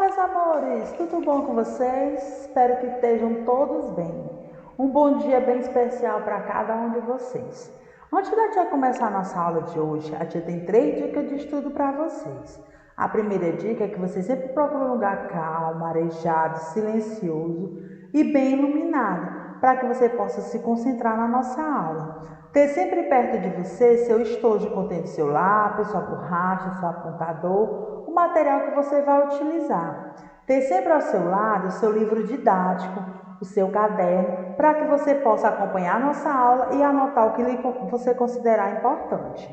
Meus amores, tudo bom com vocês? Espero que estejam todos bem. Um bom dia bem especial para cada um de vocês. Antes da tia começar a nossa aula de hoje, a tia tem 3 dicas de estudo para vocês. A primeira dica é que você sempre procure um lugar calmo, arejado, silencioso e bem iluminado, para que você possa se concentrar na nossa aula. Ter sempre perto de você seu estojo contendo seu lápis, sua borracha, seu apontador, o material que você vai utilizar. Ter sempre ao seu lado o seu livro didático, o seu caderno, para que você possa acompanhar a nossa aula e anotar o que você considerar importante.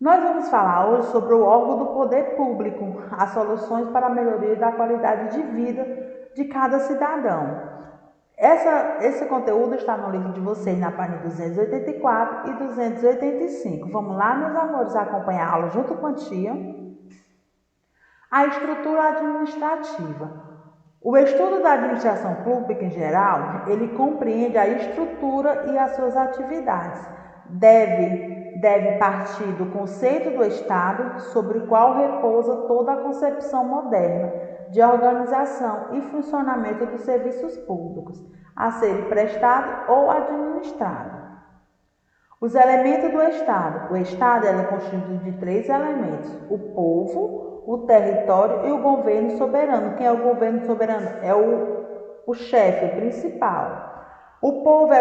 Nós vamos falar hoje sobre o órgão do poder público, as soluções para a melhoria da qualidade de vida de cada cidadão. Esse conteúdo está no livro de vocês, na página 284 e 285. Vamos lá, meus amores, acompanhar a aula junto com a tia. A estrutura administrativa. O estudo da administração pública em geral, ele compreende a estrutura e as suas atividades. Deve partir do conceito do Estado, sobre o qual repousa toda a concepção moderna de organização e funcionamento dos serviços públicos a serem prestados ou administrados. Os elementos do Estado. O Estado é constituído de 3 elementos: o povo, o território e o governo soberano. Quem é o governo soberano? É o chefe, o principal. O povo,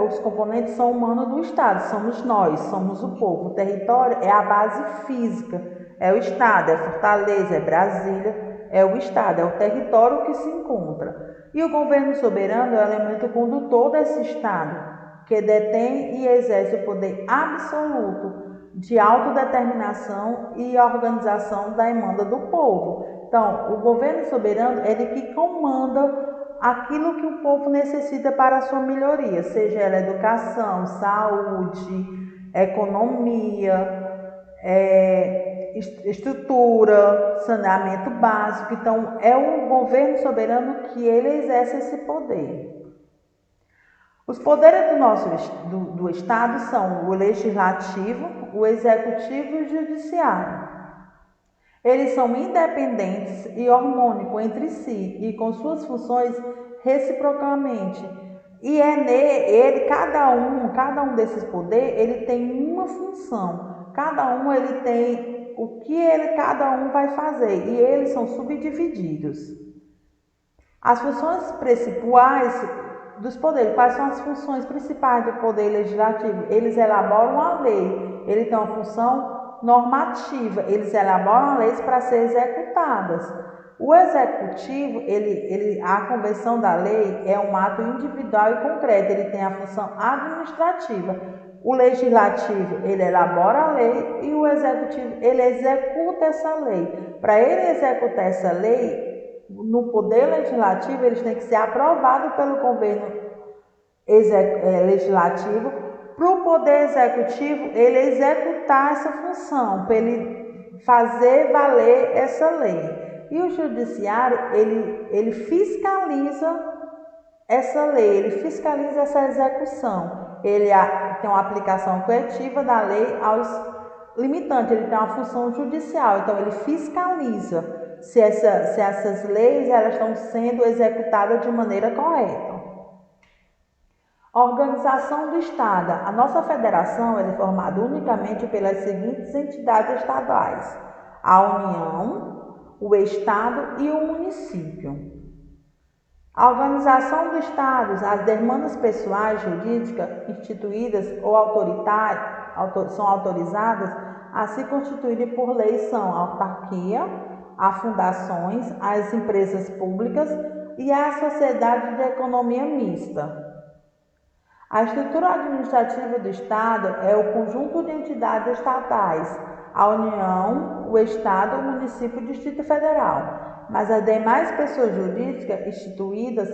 os componentes são humanos do Estado, somos nós, somos o povo. O território é a base física, é o Estado, é Fortaleza, é Brasília, é o Estado, é o território que se encontra. E o governo soberano é o elemento condutor desse Estado, que detém e exerce o poder absoluto de autodeterminação e organização da demanda do povo. Então, o governo soberano é ele que comanda aquilo que o povo necessita para a sua melhoria, seja ela educação, saúde, economia, estrutura, saneamento básico. Então, é o governo soberano que ele exerce esse poder. Os poderes do Estado são o legislativo, o executivo e o judiciário. Eles são independentes e harmônicos entre si e com suas funções reciprocamente. E cada um desses poderes, ele tem uma função. Cada um ele tem o que cada um vai fazer e eles são subdivididos. As funções principais dos poderes. Quais são as funções principais do poder legislativo? Eles elaboram a lei. Ele tem uma função normativa. Eles elaboram leis para serem executadas. O executivo, a conversão da lei é um ato individual e concreto. Ele tem a função administrativa. O legislativo, ele elabora a lei e o executivo, ele executa essa lei. Para ele executar essa lei, no poder legislativo, eles têm que ser aprovados pelo governo legislativo, para o poder executivo ele executar essa função, para ele fazer valer essa lei. E o judiciário, ele fiscaliza essa lei, ele fiscaliza essa execução. Ele tem uma aplicação coletiva da lei aos limitantes, ele tem uma função judicial, então ele fiscaliza se essas leis elas estão sendo executadas de maneira correta. Organização do Estado. A nossa federação é formada unicamente pelas seguintes entidades estaduais: a União, o Estado e o município. A organização do Estado, as demandas pessoais jurídicas instituídas ou são autorizadas a se constituírem por lei são a autarquia, as fundações, as empresas públicas e a sociedade de economia mista. A estrutura administrativa do Estado é o conjunto de entidades estatais, a União, o Estado, o município e o Distrito Federal, mas as demais pessoas jurídicas instituídas,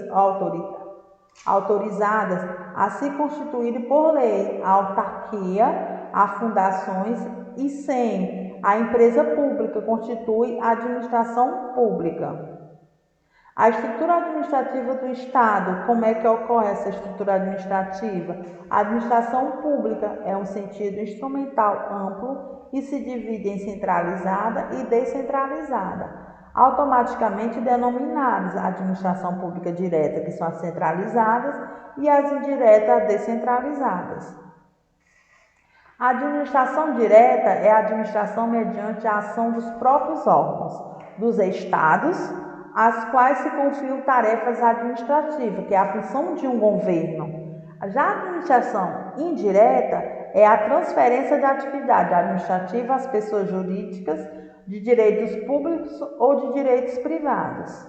autorizadas a se constituírem por lei, a autarquia, as fundações e sem a empresa pública constitui a administração pública. A estrutura administrativa do Estado, como é que ocorre essa estrutura administrativa? A administração pública é um sentido instrumental amplo e se divide em centralizada e descentralizada. automaticamente denominadas administração pública direta, que são as centralizadas, e as indiretas descentralizadas. A administração direta é a administração mediante a ação dos próprios órgãos dos estados, às quais se confiam tarefas administrativas, que é a função de um governo. Já a administração indireta é a transferência da atividade administrativa às pessoas jurídicas de direitos públicos ou de direitos privados.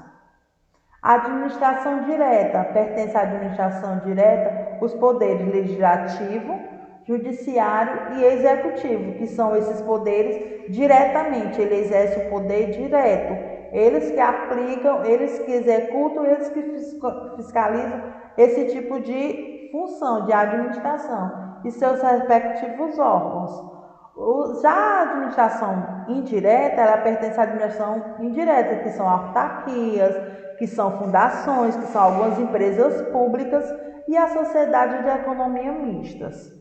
A administração direta pertence à administração direta os poderes legislativo, judiciário e executivo, que são esses poderes diretamente, ele exerce o poder direto, eles que aplicam, eles que executam, eles que fiscalizam esse tipo de função de administração e seus respectivos órgãos. Já a administração indireta, ela pertence à administração indireta, que são autarquias, que são fundações, que são algumas empresas públicas e a sociedade de economia mistas.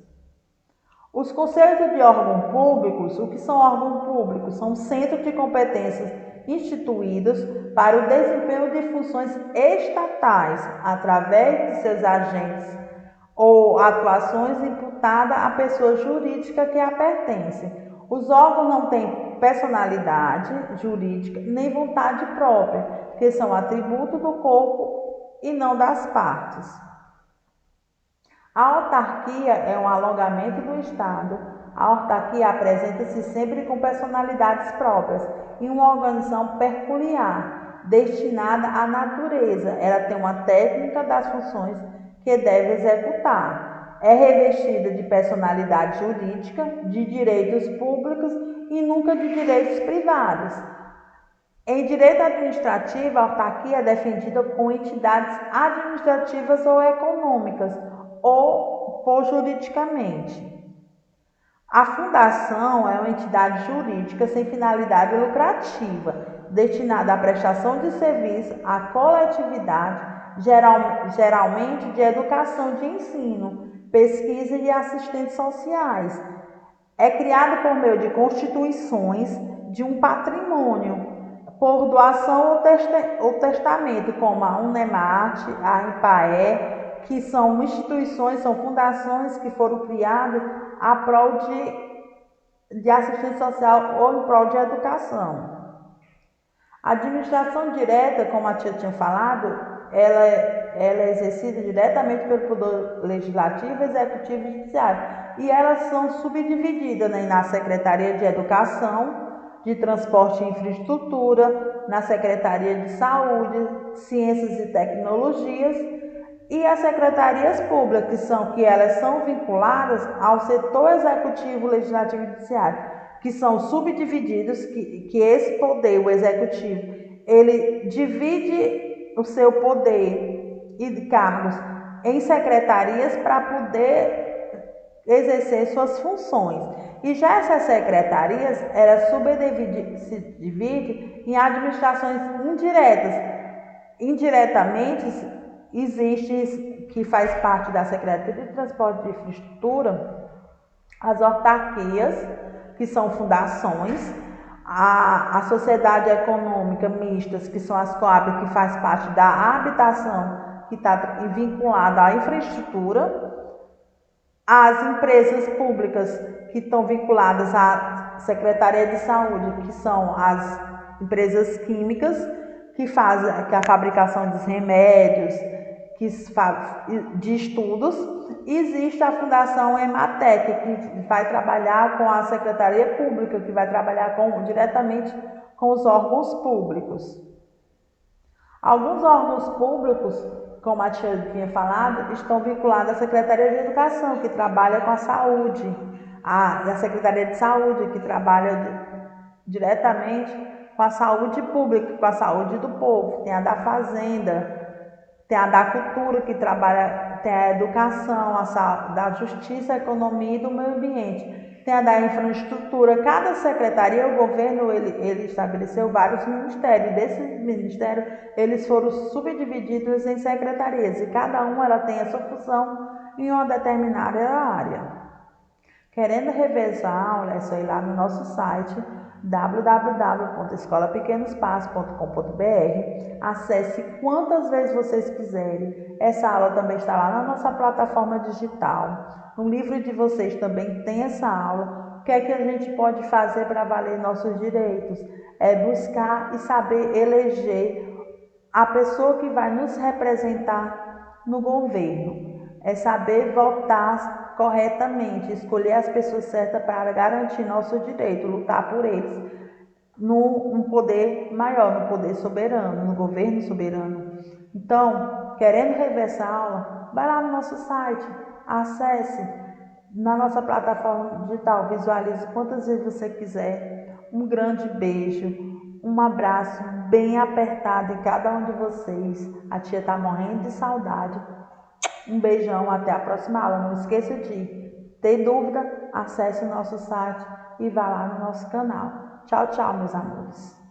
Os conselhos de órgãos públicos, o que são órgãos públicos? São centros de competências instituídos para o desempenho de funções estatais através de seus agentes ou atuações imputadas à pessoa jurídica que a pertence. Os órgãos não têm personalidade jurídica nem vontade própria, que são atributos do corpo e não das partes. A autarquia é um alongamento do Estado. A autarquia apresenta-se sempre com personalidades próprias e uma organização peculiar, destinada à natureza. Ela tem uma técnica das funções que deve executar. É revestida de personalidade jurídica, de direitos públicos e nunca de direitos privados. Em direito administrativo, a autarquia é defendida com entidades administrativas ou econômicas, ou juridicamente. A fundação é uma entidade jurídica sem finalidade lucrativa, destinada à prestação de serviço à coletividade, geralmente de educação de ensino, pesquisa e assistentes sociais. É criada por meio de constituições de um patrimônio, por doação ou testamento, como a Unemate, a Impaé, que são instituições, são fundações que foram criadas a prol de assistência social ou em prol de educação. A administração direta, como a tia tinha falado, ela é exercida diretamente pelo Poder Legislativo, Executivo e Judiciário. E elas são subdivididas na Secretaria de Educação, de Transporte e Infraestrutura, na Secretaria de Saúde, Ciências e Tecnologias, e as secretarias públicas, que elas são vinculadas ao setor executivo, legislativo e judiciário, que são subdivididos, que esse poder, o executivo, ele divide o seu poder e cargos em secretarias para poder exercer suas funções. E já essas secretarias, elas se dividem em administrações indiretas. Indiretamente, existe, que faz parte da Secretaria de Transporte e Infraestrutura, as autarquias, que são fundações, a Sociedade Econômica Mistas, que são as COAB, que faz parte da habitação, que está vinculada à infraestrutura, as empresas públicas, que estão vinculadas à Secretaria de Saúde, que são as empresas químicas, que fazem a fabricação dos remédios, de estudos. Existe a Fundação Ematec, que vai trabalhar com a Secretaria Pública, que vai trabalhar diretamente com os órgãos públicos. Alguns órgãos públicos, como a tia tinha falado, estão vinculados à Secretaria de Educação, que trabalha com a saúde, a Secretaria de Saúde, que trabalha diretamente com a saúde pública, com a saúde do povo. Tem a da Fazenda, tem a da Cultura, que trabalha, tem a Educação, da Justiça, Economia e do Meio Ambiente. Tem a da Infraestrutura. Cada secretaria, o governo, ele estabeleceu vários ministérios. Desses ministérios, eles foram subdivididos em secretarias, e cada uma ela tem a sua função em uma determinada área. Querendo revezar, olha, é só ir lá no nosso site, www.escolapequenospassos.com.br. Acesse quantas vezes vocês quiserem. Essa aula também está lá na nossa plataforma digital. No livro de vocês também tem essa aula. O que é que a gente pode fazer para valer nossos direitos? É buscar e saber eleger a pessoa que vai nos representar no governo. É saber votar corretamente, escolher as pessoas certas para garantir nosso direito, lutar por eles, num poder maior, no poder soberano, no governo soberano. Então, querendo rever essa aula, vai lá no nosso site, acesse na nossa plataforma digital, visualize quantas vezes você quiser. Um grande beijo, um abraço bem apertado em cada um de vocês. A tia está morrendo de saudade. Um beijão, até a próxima aula. Não esqueça de ter dúvida, acesse o nosso site e vá lá no nosso canal. Tchau, tchau, meus amores.